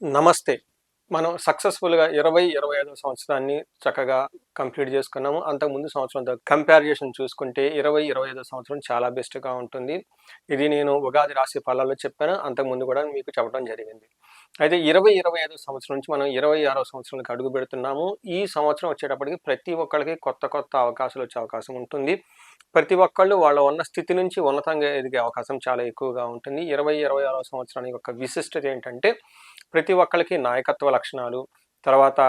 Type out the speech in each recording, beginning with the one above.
నమస్తే. మనం సక్సెస్‌ఫుల్‌గా 25 సంవత్సరాన్ని చక్కగా కంప్లీట్ చేసుకున్నాము. అంతకుముందు సంవత్సరంతో కంపేర్ చేసి చూసుకుంటే 25 సంవత్సరం చాలా బెస్ట్‌గా ఉంటుంది. ఇది నేను ఉగాది రాశి ఫలాల్లో చెప్పాను. అంతకుముందు కూడా మీకు చెప్పడం జరిగింది. అయితే 25 సంవత్సరం నుంచి మనం 26వ సంవత్సరంలోకి అడుగుపెడుతున్నాము. ఈ సంవత్సరం వచ్చేటప్పటికి ప్రతి ఒక్కళ్ళకి కొత్త కొత్త అవకాశాలు వచ్చే అవకాశం ఉంటుంది. ప్రతి ఒక్కళ్ళు వాళ్ళ ఉన్న స్థితి నుంచి ఉన్నతంగా ఎదిగే అవకాశం చాలా ఎక్కువగా ఉంటుంది. 26వ సంవత్సరానికి యొక్క విశిష్టత ఏంటంటే ప్రతి ఒక్కళ్ళకి నాయకత్వ లక్షణాలు, తర్వాత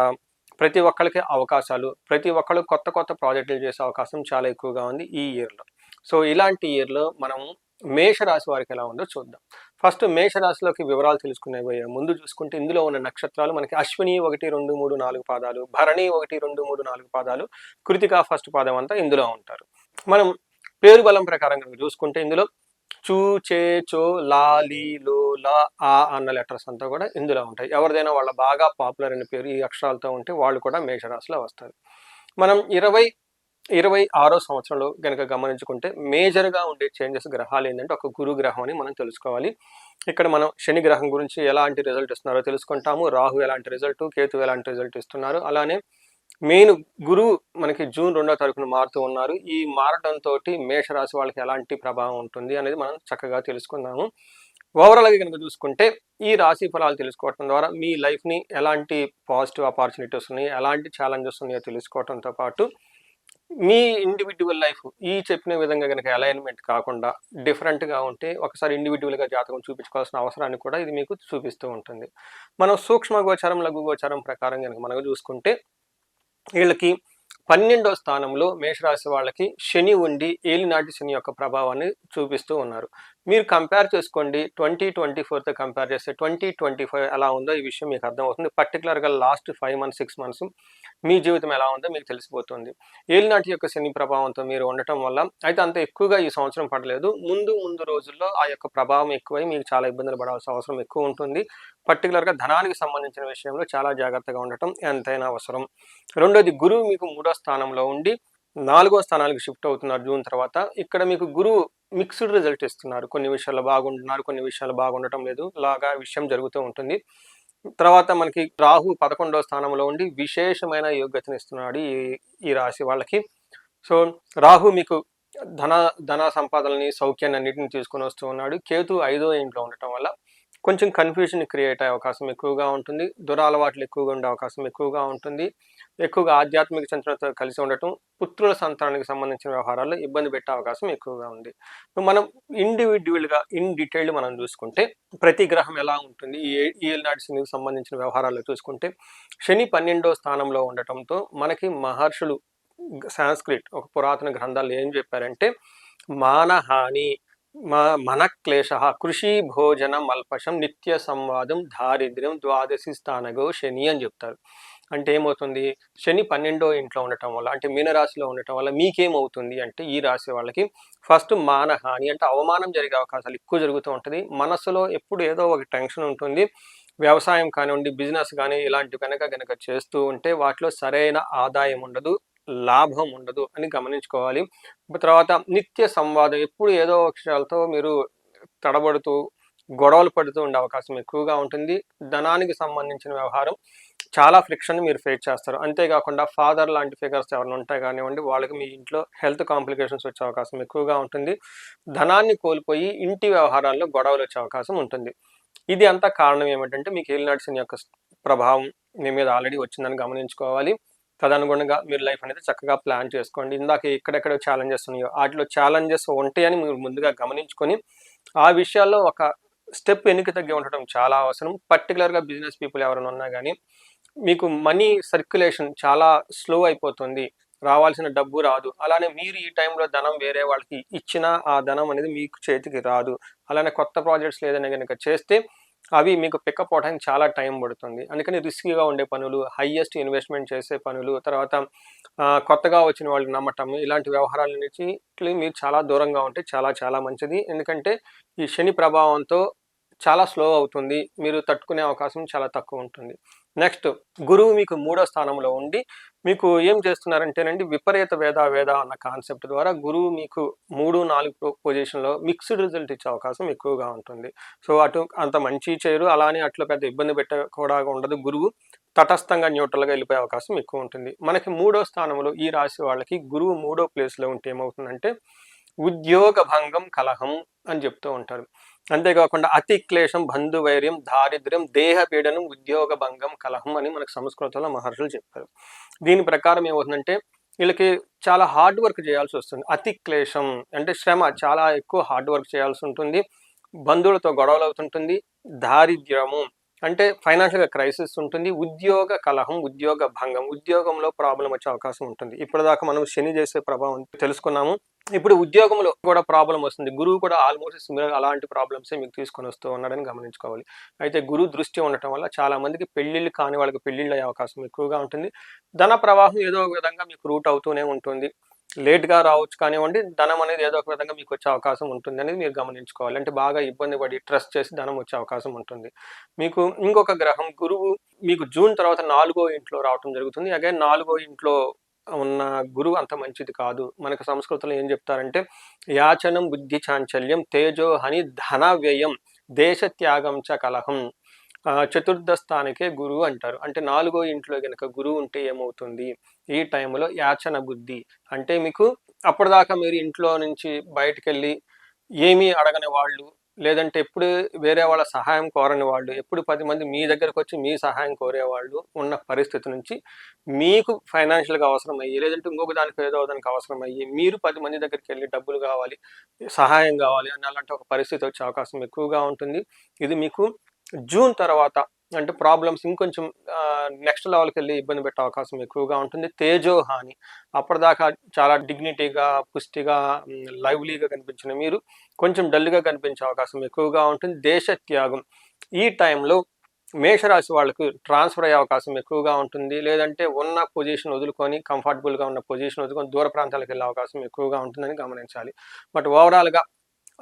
ప్రతి ఒక్కళ్ళకి అవకాశాలు, ప్రతి ఒక్కళ్ళు కొత్త కొత్త ప్రాజెక్టులు చేసే అవకాశం చాలా ఎక్కువగా ఉంది ఈ ఇయర్‌లో. సో, ఇలాంటి ఇయర్‌లో మనం మేషరాశి వారికి ఎలా ఉందో చూద్దాం. ఫస్ట్ మేషరాశిలోకి వివరాలు తెలుసుకునే ముందు చూసుకుంటే ఇందులో ఉన్న నక్షత్రాలు మనకి అశ్విని 1, 2, 3, 4 పాదాలు, భరణి 1, 2, 3, 4 పాదాలు, కృతిక ఫస్ట్ పాదం అంతా ఇందులో ఉంటారు. మనం పేరు బలం ప్రకారం కనుక చూసుకుంటే ఇందులో చూ, చే, చో, లా, లీ, లో, లా, ఆ అన్న లెటర్స్ అంతా కూడా ఇందులో ఉంటాయి. ఎవరిదైనా వాళ్ళ బాగా పాపులర్ అయిన పేరు ఈ అక్షరాలతో ఉంటే వాళ్ళు కూడా మేషరాశిలో వస్తారు. మనం 26వ సంవత్సరంలో గనక గమనించుకుంటే మేజర్‌గా ఉండే చేంజెస్ గ్రహాలు ఏంటంటే ఒక గురు గ్రహం అని మనం తెలుసుకోవాలి. ఇక్కడ మనం శని గ్రహం గురించి ఎలాంటి రిజల్ట్ ఇస్తున్నారో తెలుసుకుంటాము. రాహు ఎలాంటి రిజల్ట్, కేతు ఎలాంటి రిజల్ట్ ఇస్తున్నారు. అలానే మెయిన్ గురువు మనకి జూన్ 2వ తారీఖున మారుతూ ఉన్నారు. ఈ మారడంతో మేషరాశి వాళ్ళకి ఎలాంటి ప్రభావం ఉంటుంది అనేది మనం చక్కగా తెలుసుకుందాము. ఓవరాల్‌గా కనుక చూసుకుంటే ఈ రాశి ఫలాలు తెలుసుకోవటం ద్వారా మీ లైఫ్‌ని ఎలాంటి పాజిటివ్ ఆపర్చునిటీస్ ఉన్నాయి, ఎలాంటి ఛాలెంజెస్ ఉన్నాయో తెలుసుకోవటంతో పాటు మీ ఇండివిడ్యువల్ లైఫ్ ఈ చెప్పిన విధంగా గనక అలైన్‌మెంట్ కాకుండా డిఫరెంట్‌గా ఉంటే ఒకసారి ఇండివిడ్యువల్‌గా జాతకం చూపించుకోవాల్సిన అవసరాన్ని కూడా ఇది మీకు చూపిస్తూ ఉంటుంది. మనం సూక్ష్మ గోచారం, లఘు గోచారం ప్రకారం గనక మనం చూసుకుంటే వీళ్ళకి 12వ స్థానంలో మేషరాశి వాళ్ళకి శని ఉండి ఏలినాటి శని యొక్క ప్రభావాన్ని చూపిస్తూ ఉన్నారు. మీరు కంపేర్ చేసుకోండి 2024తో కంపేర్ చేస్తే 2025 ఎలా ఉందో ఈ విషయం మీకు అర్థమవుతుంది. పర్టికులర్‌గా లాస్ట్ 5 మంత్స్, 6 మంత్స్ మీ జీవితం ఎలా ఉందో మీకు తెలిసిపోతుంది. ఏలినాటి యొక్క శని ప్రభావంతో మీరు ఉండటం వల్ల అయితే అంత ఎక్కువగా ఈ సంవత్సరం పడలేదు. ముందు రోజుల్లో ఆ యొక్క ప్రభావం ఎక్కువై మీకు చాలా ఇబ్బందులు పడాల్సిన అవసరం ఎక్కువ ఉంటుంది. పర్టికులర్‌గా ధనానికి సంబంధించిన విషయంలో చాలా జాగ్రత్తగా ఉండటం ఎంతైనా అవసరం. రెండోది గురువు మీకు 3వ స్థానంలో ఉండి 4వ స్థానానికి షిఫ్ట్ అవుతున్నారు జూన్ తర్వాత. ఇక్కడ మీకు గురువు మిక్స్డ్ రిజల్ట్ ఇస్తున్నారు. కొన్ని విషయాల్లో బాగుంటున్నారు, కొన్ని విషయాల్లో బాగుండటం లేదు. ఇలాగా విషయం జరుగుతూ ఉంటుంది. తర్వాత మనకి రాహు 11వ స్థానంలో ఉండి విశేషమైన యోగ్యతనిస్తున్నాడు ఈ రాశి వాళ్ళకి. సో, రాహు మీకు ధన ధన సంపాదనని, సౌఖ్యాన్ని అన్నిటిని తీసుకొని వస్తూ ఉన్నాడు. కేతు 5వ ఇంట్లో ఉండటం వల్ల కొంచెం కన్ఫ్యూజన్ క్రియేట్ అయ్యే అవకాశం ఎక్కువగా ఉంటుంది. దురలవాట్లు ఎక్కువగా ఉండే అవకాశం ఎక్కువగా ఉంటుంది. ఎక్కువగా ఆధ్యాత్మిక చింతనతో కలిసి ఉండటం, పుత్రుల సంతానానికి సంబంధించిన వ్యవహారాల్లో ఇబ్బంది పెట్టే అవకాశం ఎక్కువగా ఉంది. మనం ఇండివిడ్యువల్‌గా ఇన్ డీటెయిల్డ్ మనం చూసుకుంటే ప్రతి గ్రహం ఎలా ఉంటుంది ఈ ఏలినాటి శనికి సంబంధించిన వ్యవహారాల్లో చూసుకుంటే శని 12వ స్థానంలో ఉండటంతో మనకి మహర్షులు సాంస్క్రిట్ ఒక పురాతన గ్రంథాలు ఏం చెప్పారంటే మానహాని మనక్లేశ కృషి భోజనం అల్పశం నిత్య సంవాదం దారిద్ర్యం ద్వాదశి స్థానగో శని అని చెప్తారు. అంటే ఏమవుతుంది శని 12వ ఇంట్లో ఉండటం వల్ల అంటే మీనరాశిలో ఉండటం వల్ల మీకేమవుతుంది అంటే ఈ రాశి వాళ్ళకి ఫస్ట్ మానహాని అంటే అవమానం జరిగే అవకాశాలు ఎక్కువ జరుగుతూ ఉంటుంది. మనసులో ఎప్పుడు ఏదో ఒక టెన్షన్ ఉంటుంది. వ్యవసాయం కానివ్వండి, బిజినెస్ కానీ ఇలాంటివి కనుక చేస్తూ ఉంటే వాటిలో సరైన ఆదాయం ఉండదు, లాభం ఉండదు అని గమనించుకోవాలి. తర్వాత నిత్య సంవాదం ఎప్పుడు ఏదో విషయాలతో మీరు తడబడుతూ గొడవలు పడుతూ ఉండే అవకాశం ఎక్కువగా ఉంటుంది. ధనానికి సంబంధించిన వ్యవహారం చాలా ఫ్రిక్షన్ మీరు ఫేస్ చేస్తారు. అంతేకాకుండా ఫాదర్ లాంటి ఫిగర్స్ ఎవరైనా ఉంటాయి కానివ్వండి వాళ్ళకి మీ ఇంట్లో హెల్త్ కాంప్లికేషన్స్ వచ్చే అవకాశం ఎక్కువగా ఉంటుంది. ధనాన్ని కోల్పోయి ఇంటి వ్యవహారాల్లో గొడవలు వచ్చే అవకాశం ఉంటుంది. ఇది అంతా కారణం ఏమిటంటే మీకు ఏలినాటి శని యొక్క ప్రభావం మీ మీద ఆల్రెడీ వచ్చిందని గమనించుకోవాలి. తదనుగుణంగా మీరు లైఫ్ అనేది చక్కగా ప్లాన్ చేసుకోండి. ఇందాక ఎక్కడెక్కడ ఛాలెంజెస్ ఉన్నాయో వాటిలో ఛాలెంజెస్ ఉంటాయని మీరు ముందుగా గమనించుకొని ఆ విషయాల్లో ఒక స్టెప్ వెనక్కి తగ్గి ఉండటం చాలా అవసరం. పర్టికులర్‌గా బిజినెస్ పీపుల్ ఎవరైనా ఉన్నా కానీ మీకు మనీ సర్క్యులేషన్ చాలా స్లో అయిపోతుంది. రావాల్సిన డబ్బు రాదు. అలానే మీరు ఈ టైంలో ధనం వేరే వాళ్ళకి ఇచ్చినా ఆ ధనం అనేది మీకు చేతికి రాదు. అలానే కొత్త ప్రాజెక్ట్స్ ఏదైనా గనుక చేస్తే అవి మీకు పికప్ అవ్వడానికి చాలా టైం పడుతుంది. అందుకని రిస్కీగా ఉండే పనులు, హైయెస్ట్ ఇన్వెస్ట్మెంట్ చేసే పనులు, తర్వాత కొత్తగా వచ్చిన వాళ్ళని నమ్మటం ఇలాంటి వ్యవహారాల నుంచి మీరు చాలా దూరంగా ఉంటే చాలా చాలా మంచిది. ఎందుకంటే ఈ శని ప్రభావంతో చాలా స్లో అవుతుంది. మీరు తట్టుకునే అవకాశం చాలా తక్కువ ఉంటుంది. నెక్స్ట్ గురువు మీకు 3వ స్థానంలో ఉండి మీకు ఏం చేస్తున్నారంటేనండి, విపరీత వేద అన్న కాన్సెప్ట్ ద్వారా గురువు మీకు 3, 4 పొజిషన్‌లో మిక్స్డ్ రిజల్ట్ ఇచ్చే అవకాశం ఎక్కువగా ఉంటుంది. సో, అటు అంత మంచి చేయరు. అలానే అట్లా పెద్ద ఇబ్బంది పెట్టే కూడా ఉండదు. గురువు తటస్థంగా న్యూట్రల్‌గా వెళ్ళిపోయే అవకాశం ఎక్కువ ఉంటుంది. మనకి 3వ స్థానంలో ఈ రాశి వాళ్ళకి గురువు 3వ ప్లేస్‌లో ఉంటే ఏమవుతుందంటే ఉద్యోగ భంగం, కలహం అని చెప్తూ ఉంటారు. అంతేకాకుండా అతి క్లేశం, బంధువైర్యం, దారిద్ర్యం, దేహ పీడనం, ఉద్యోగ భంగం, కలహం అని మనకు సంస్కృతంలో మహర్షులు చెప్పారు. దీని ప్రకారం ఏమవుతుందంటే వీళ్ళకి చాలా హార్డ్ వర్క్ చేయాల్సి వస్తుంది. అతి క్లేశం అంటే శ్రమ, చాలా ఎక్కువ హార్డ్ వర్క్ చేయాల్సి ఉంటుంది. బంధువులతో గొడవలు అవుతుంటుంది. దారిద్ర్యము అంటే ఫైనాన్షియల్‌గా క్రైసిస్ ఉంటుంది. ఉద్యోగ కలహం, ఉద్యోగ భంగం, ఉద్యోగంలో ప్రాబ్లమ్ వచ్చే అవకాశం ఉంటుంది. ఇప్పటిదాకా మనం శని చేసే ప్రభావం తెలుసుకున్నాము. ఇప్పుడు ఉద్యోగంలో కూడా ప్రాబ్లమ్ వస్తుంది. గురువు కూడా ఆల్మోస్ట్ సిమిలర్ అలాంటి ప్రాబ్లమ్సే మీకు తీసుకొని వస్తూ ఉన్నాడని గమనించుకోవాలి. అయితే గురువు దృష్టి ఉండటం వల్ల చాలా మందికి పెళ్ళిళ్ళు కాని వాళ్ళకి పెళ్ళిళ్ళు అయ్యే అవకాశం ఎక్కువగా ఉంటుంది. ధన ప్రవాహం ఏదో ఒక విధంగా మీకు రూట్ అవుతూనే ఉంటుంది. లేట్‌గా రావచ్చు కానివ్వండి, ధనం అనేది ఏదో ఒక విధంగా మీకు వచ్చే అవకాశం ఉంటుంది అనేది మీరు గమనించుకోవాలి. అంటే బాగా ఇబ్బంది పడి ట్రస్ట్ చేసి ధనం వచ్చే అవకాశం ఉంటుంది. మీకు ఇంకొక గ్రహం గురువు మీకు జూన్ తర్వాత 4వ ఇంట్లో రావటం జరుగుతుంది. అగైన్ 4వ ఇంట్లో ఉన్న గురువు అంత మంచిది కాదు. మనకు సంస్కృతంలో ఏం చెప్తారంటే యాచనం, బుద్ధి చాంచల్యం, తేజో హని, ధన వ్యయం, దేశ త్యాగం చ కలహం. చతుర్థ స్థానికే గురువు అంటారు. అంటే 4వ ఇంట్లో గనక గురువు ఉంటే ఏమవుతుంది? ఈ టైంలో యాచన బుద్ధి అంటే మీకు అప్పటిదాకా మీరు ఇంట్లో నుంచి బయటికెళ్ళి ఏమీ అడగని వాళ్ళు, లేదంటే ఎప్పుడు వేరే వాళ్ళ సహాయం కోరని వాళ్ళు, ఎప్పుడు 10 మంది మీ దగ్గరకొచ్చి మీ సహాయం కోరేవాళ్ళు ఉన్న పరిస్థితి నుంచి మీకు ఫైనాన్షియల్‌గా అవసరమయ్యి, లేదంటే ఇంకొక దానికి ఏదో దానికి అవసరమయ్యి, మీరు 10 మంది దగ్గరికెళ్ళి డబ్బులు కావాలి, సహాయం కావాలి అని అలాంటి ఒక పరిస్థితి వచ్చే అవకాశం ఎక్కువగా ఉంటుంది. ఇది మీకు జూన్ తర్వాత అంటే ప్రాబ్లమ్స్ ఇంకొంచెం నెక్స్ట్ లెవెల్‌కెళ్ళి ఇబ్బంది పెట్టే అవకాశం ఎక్కువగా ఉంటుంది. తేజోహాని అప్పటిదాకా చాలా డిగ్నిటీగా, పుష్టిగా, లైవ్లీగా కనిపించిన మీరు కొంచెం డల్‌గా కనిపించే అవకాశం ఎక్కువగా ఉంటుంది. దేశత్యాగం ఈ టైంలో మేషరాశి వాళ్ళకు ట్రాన్స్‌ఫర్ అయ్యే అవకాశం ఎక్కువగా ఉంటుంది. లేదంటే ఉన్న పొజిషన్ వదులుకొని కంఫర్టబుల్‌గా ఉన్న పొజిషన్ వదులుకొని దూర ప్రాంతాలకు అవకాశం ఎక్కువగా ఉంటుందని గమనించాలి. బట్ ఓవరాల్‌గా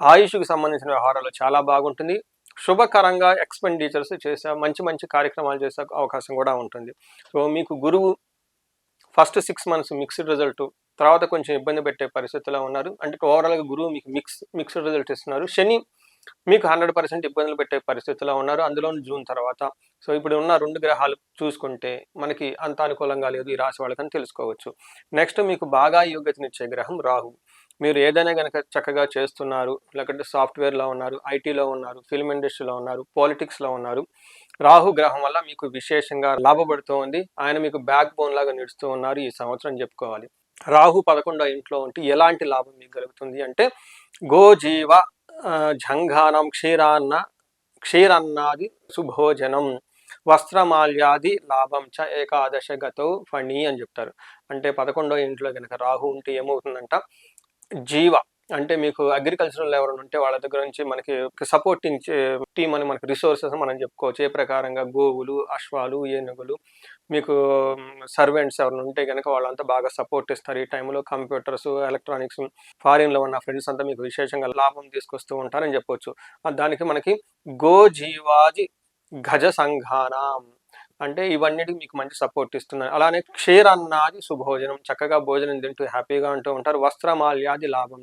ఆయుష్‌కి సంబంధించిన వ్యవహారాలు చాలా బాగుంటుంది. శుభకరంగా ఎక్స్‌పెండిచర్స్ చేసే మంచి మంచి కార్యక్రమాలు చేసే అవకాశం కూడా ఉంటుంది. సో, మీకు గురువు ఫస్ట్ 6 మంత్స్ మిక్స్డ్ రిజల్ట్, తర్వాత కొంచెం ఇబ్బంది పెట్టే పరిస్థితిలో ఉన్నారు. అంటే ఓవరాల్‌గా గురువు మీకు మిక్స్డ్ రిజల్ట్ ఇస్తున్నారు. శని మీకు 100% ఇబ్బందులు పెట్టే పరిస్థితిలో ఉన్నారు. అందులోను జూన్ తర్వాత. సో, ఇప్పుడు ఉన్న 2 గ్రహాలు చూసుకుంటే మనకి అంత అనుకూలంగా లేదు ఈ రాశి వాళ్ళకని తెలుసుకోవచ్చు. నెక్స్ట్ మీకు బాగా యోగ్యతనిచ్చే గ్రహం రాహు. మీరు ఏదైనా గనక చక్కగా చేస్తున్నారు, లేకంటే సాఫ్ట్‌వేర్‌లో ఉన్నారు, ఐటీలో ఉన్నారు, ఫిల్మ్ ఇండస్ట్రీలో ఉన్నారు, పాలిటిక్స్‌లో ఉన్నారు. రాహు గ్రహం వల్ల మీకు విశేషంగా లాభపడుతూ ఉంది. ఆయన మీకు బ్యాక్ బోన్ లాగా నిలుస్తూ ఉన్నారు ఈ సంవత్సరం చెప్పుకోవాలి. రాహు 11వ ఇంట్లో ఉంటే ఎలాంటి లాభం మీకు కలుగుతుంది అంటే గోజీవ జంఘానం క్షీరన్నాది సుభోజనం వస్త్రమాల్యాది లాభం చ ఏకాదశ గతో ఫణి అని చెప్తారు. అంటే 11వ ఇంట్లో కనుక రాహు ఉంటే ఏమవుతుందంట, జీవ అంటే మీకు అగ్రికల్చరల్ ఎవరైనా ఉంటే వాళ్ళ దగ్గర నుంచి మనకి సపోర్టింగ్ టీమ్ అని మనకి రిసోర్సెస్ మనం చెప్పుకోవచ్చు. ఏ ప్రకారంగా గోవులు, అశ్వాలు, ఏనుగులు, మీకు సర్వెంట్స్ ఎవరైనా ఉంటే కనుక వాళ్ళంతా బాగా సపోర్ట్ ఇస్తారు. ఈ టైంలో కంప్యూటర్స్, ఎలక్ట్రానిక్స్, ఫారిన్లో ఉన్న ఫ్రెండ్స్ అంతా మీకు విశేషంగా లాభం తీసుకొస్తూ ఉంటారని చెప్పొచ్చు. దానికి మనకి గోజీవాది గజ సంఘానం అంటే ఇవన్నిటికి మీకు మంచి సపోర్ట్ ఇస్తున్నారు. అలానే క్షీరన్నాది సుభోజనం, చక్కగా భోజనం తింటూ హ్యాపీగా ఉంటూ ఉంటారు. వస్త్రమాల్యాది లాభం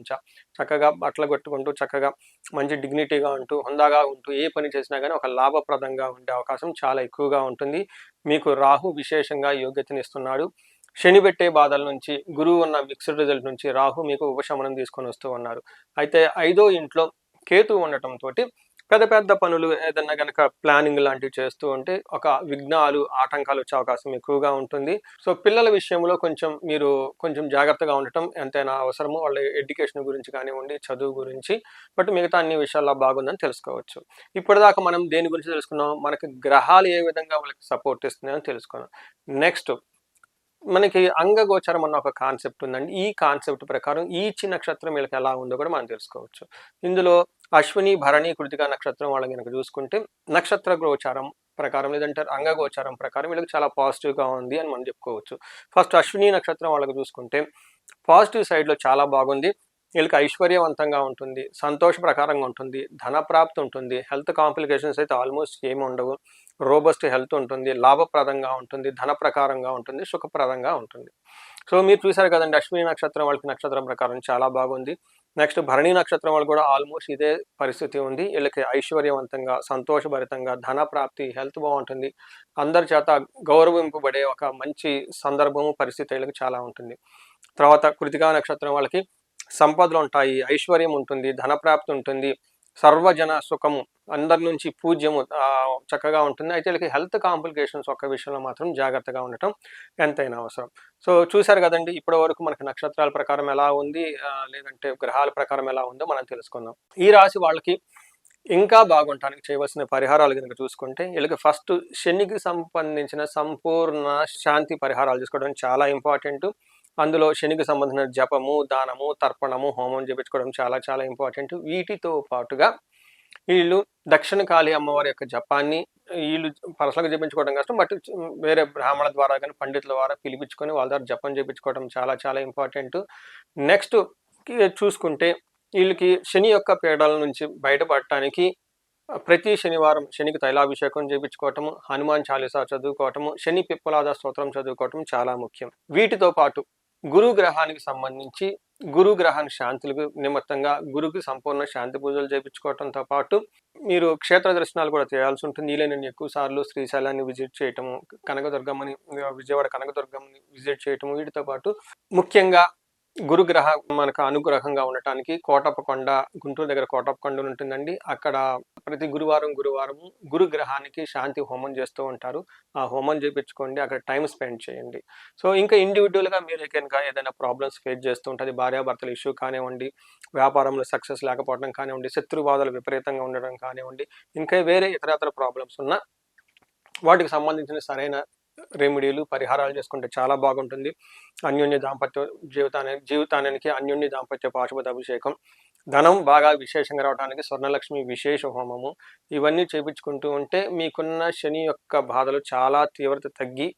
చక్కగా బట్టలు కట్టుకుంటూ చక్కగా మంచి డిగ్నిటీగా ఉంటూ హుందాగా ఉంటూ ఏ పని చేసినా కానీ ఒక లాభప్రదంగా ఉండే అవకాశం చాలా ఎక్కువగా ఉంటుంది. మీకు రాహు విశేషంగా యోగ్యతనిస్తున్నాడు. శని పెట్టే బాధల నుంచి, గురువు ఉన్న మిక్స్డ్ రిజల్ట్ నుంచి రాహు మీకు ఉపశమనం తీసుకొని వస్తూ ఉన్నారు. అయితే 5వ ఇంట్లో కేతు ఉండటంతో పెద్ద పెద్ద పనులు ఏదన్నా గనక ప్లానింగ్ లాంటివి చేస్తూ ఉంటే ఒక విఘ్నాలు, ఆటంకాలు వచ్చే అవకాశం ఎక్కువగా ఉంటుంది. సో, పిల్లల విషయంలో మీరు కొంచెం జాగ్రత్తగా ఉండటం ఎంతైనా అవసరము. వాళ్ళ ఎడ్యుకేషన్ గురించి కానివ్వండి, చదువు గురించి. బట్ మిగతా అన్ని విషయాల్లో బాగుందని తెలుసుకోవచ్చు. ఇప్పటిదాకా మనం దేని గురించి తెలుసుకున్నాం? మనకి గ్రహాలు ఏ విధంగా వాళ్ళకి సపోర్ట్ ఇస్తున్నాయని తెలుసుకున్నాం. నెక్స్ట్ మనకి అంగగోచరం అన్న ఒక కాన్సెప్ట్ ఉందండి. ఈ కాన్సెప్ట్ ప్రకారం ఈచి నక్షత్రం వీళ్ళకి ఎలా ఉందో కూడా మనం తెలుసుకోవచ్చు. ఇందులో అశ్విని, భరణి, కృతికా నక్షత్రం వాళ్ళని కనుక చూసుకుంటే నక్షత్ర గోచారం ప్రకారం లేదంటే అంగగోచారం ప్రకారం వీళ్ళకి చాలా పాజిటివ్గా ఉంది అని మనం చెప్పుకోవచ్చు. ఫస్ట్ అశ్విని నక్షత్రం వాళ్ళకి చూసుకుంటే పాజిటివ్ సైడ్లో చాలా బాగుంది. వీళ్ళకి ఐశ్వర్యవంతంగా ఉంటుంది, సంతోష ప్రకారంగా ఉంటుంది, ధన ప్రాప్తి ఉంటుంది, హెల్త్ కాంప్లికేషన్స్ అయితే ఆల్మోస్ట్ ఏమి ఉండవు, రోబస్ట్ హెల్త్ ఉంటుంది, లాభప్రదంగా ఉంటుంది, ధన ప్రకారంగా ఉంటుంది, సుఖప్రదంగా ఉంటుంది. సో మీరు చూసారు కదండి, అశ్విని నక్షత్రం వాళ్ళకి నక్షత్రం ప్రకారం చాలా బాగుంది. నెక్స్ట్ భరణి నక్షత్రం వాళ్ళు కూడా ఆల్మోస్ట్ ఇదే పరిస్థితి ఉంది. వీళ్ళకి ఐశ్వర్యవంతంగా, సంతోషభరితంగా, ధన ప్రాప్తి, హెల్త్ బాగుంటుంది, అందరి చేత గౌరవింపబడే ఒక మంచి సందర్భము, పరిస్థితి వీళ్ళకి చాలా ఉంటుంది. తర్వాత కృతికా నక్షత్రం వాళ్ళకి సంపదలు ఉంటాయి, ఐశ్వర్యం ఉంటుంది, ధనప్రాప్తి ఉంటుంది, సర్వజన సుఖము, అందరి నుంచి పూజ్యము చక్కగా ఉంటుంది. అయితే వీళ్ళకి హెల్త్ కాంప్లికేషన్స్ ఒక్క విషయంలో మాత్రం జాగ్రత్తగా ఉండటం ఎంతైనా అవసరం. సో చూశారు కదండి, ఇప్పటి వరకు మనకి నక్షత్రాల ప్రకారం ఎలా ఉంది, లేదంటే గ్రహాల ప్రకారం ఎలా ఉందో మనం తెలుసుకుందాం. ఈ రాశి వాళ్ళకి ఇంకా బాగుంటానికి చేయవలసిన పరిహారాలు కనుక చూసుకుంటే, వీళ్ళకి ఫస్ట్ శనికి సంబంధించిన సంపూర్ణ శాంతి పరిహారాలు చేసుకోవడం చాలా ఇంపార్టెంట్. అందులో శనికి సంబంధించిన జపము, దానము, తర్పణము, హోమం చేపించుకోవడం చాలా చాలా ఇంపార్టెంట్. వీటితో పాటుగా వీళ్ళు దక్షిణ కాళీ అమ్మవారి యొక్క జపాన్ని వీళ్ళు పర్సనల్గా చేపించుకోవడం కష్టం, బట్ వేరే బ్రాహ్మణ ద్వారా కానీ పండితుల ద్వారా పిలిపించుకొని వాళ్ళ ద్వారా జపం చేపించుకోవడం చాలా చాలా ఇంపార్టెంట్. నెక్స్ట్ చూసుకుంటే వీళ్ళకి శని యొక్క పీడల నుంచి బయటపడటానికి ప్రతి శనివారం శనికి తైలాభిషేకం చేయించుకోవటము, హనుమాన్ చాలీసా చదువుకోవటము, శని పిప్పలాద స్తోత్రం చదువుకోవటం చాలా ముఖ్యం. వీటితో పాటు గురు గ్రహానికి సంబంధించి గురు గ్రహాన్ని శాంతులకు నిమిత్తంగా గురుకి సంపూర్ణ శాంతి పూజలు చేయించుకోవడంతో పాటు మీరు క్షేత్ర దర్శనాలు కూడా చేయాల్సి ఉంటుంది. వీలైనన్ని ఎక్కువ సార్లు శ్రీశైలాన్ని విజిట్ చేయటము, కనకదుర్గమ్మని, విజయవాడ కనకదుర్గమ్మని విజిట్ చేయటము, వీటితో పాటు ముఖ్యంగా గురుగ్రహ మనకు అనుగ్రహంగా ఉండటానికి కోటప్పకొండ, గుంటూరు దగ్గర కోటప్పకొండ ఉంటుందండి. అక్కడ ప్రతి గురువారము గురుగ్రహానికి శాంతి హోమం చేస్తూ ఉంటారు. ఆ హోమం చేయించుకోండి, అక్కడ టైం స్పెండ్ చేయండి. సో ఇంకా ఇండివిజువల్గా మీరు కనుక ఏదైనా ప్రాబ్లమ్స్ ఫేస్ చేస్తూ ఉంటుంది, భార్యాభర్తల ఇష్యూ కానివ్వండి, వ్యాపారంలో సక్సెస్ లేకపోవడం కానివ్వండి, శత్రుబాధలు విపరీతంగా ఉండడం కానివ్వండి, ఇంకా వేరే ఇతరత్ర ప్రాబ్లమ్స్ ఉన్నా వాటికి సంబంధించిన సరైన రెమెడీలు, పరిహారాలు చేసుకుంటే చాలా బాగుంటుంది. అన్యోన్య దాంపత్య జీవితానికి అన్యోన్య దాంపత్య పాశుపత అభిషేకం, ధనం బాగా విశేషంగా రావడానికి స్వర్ణలక్ష్మి విశేష హోమము, ఇవన్నీ చేపించుకుంటూ ఉంటే మీకున్న శని యొక్క బాధలు చాలా తీవ్రత తగ్గి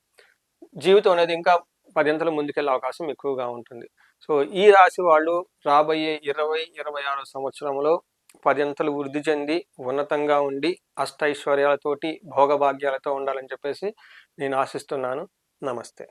జీవితం అనేది ఇంకా 10 ముందుకెళ్ళే అవకాశం ఎక్కువగా ఉంటుంది. సో ఈ రాశి వాళ్ళు రాబోయే 2026 సంవత్సరంలో 10 వృద్ధి చెంది ఉన్నతంగా ఉండి అష్టైశ్వర్యాలతోటి భోగభాగ్యాలతో ఉండాలని చెప్పేసి నేను ఆశిస్తున్నాను. నమస్తే.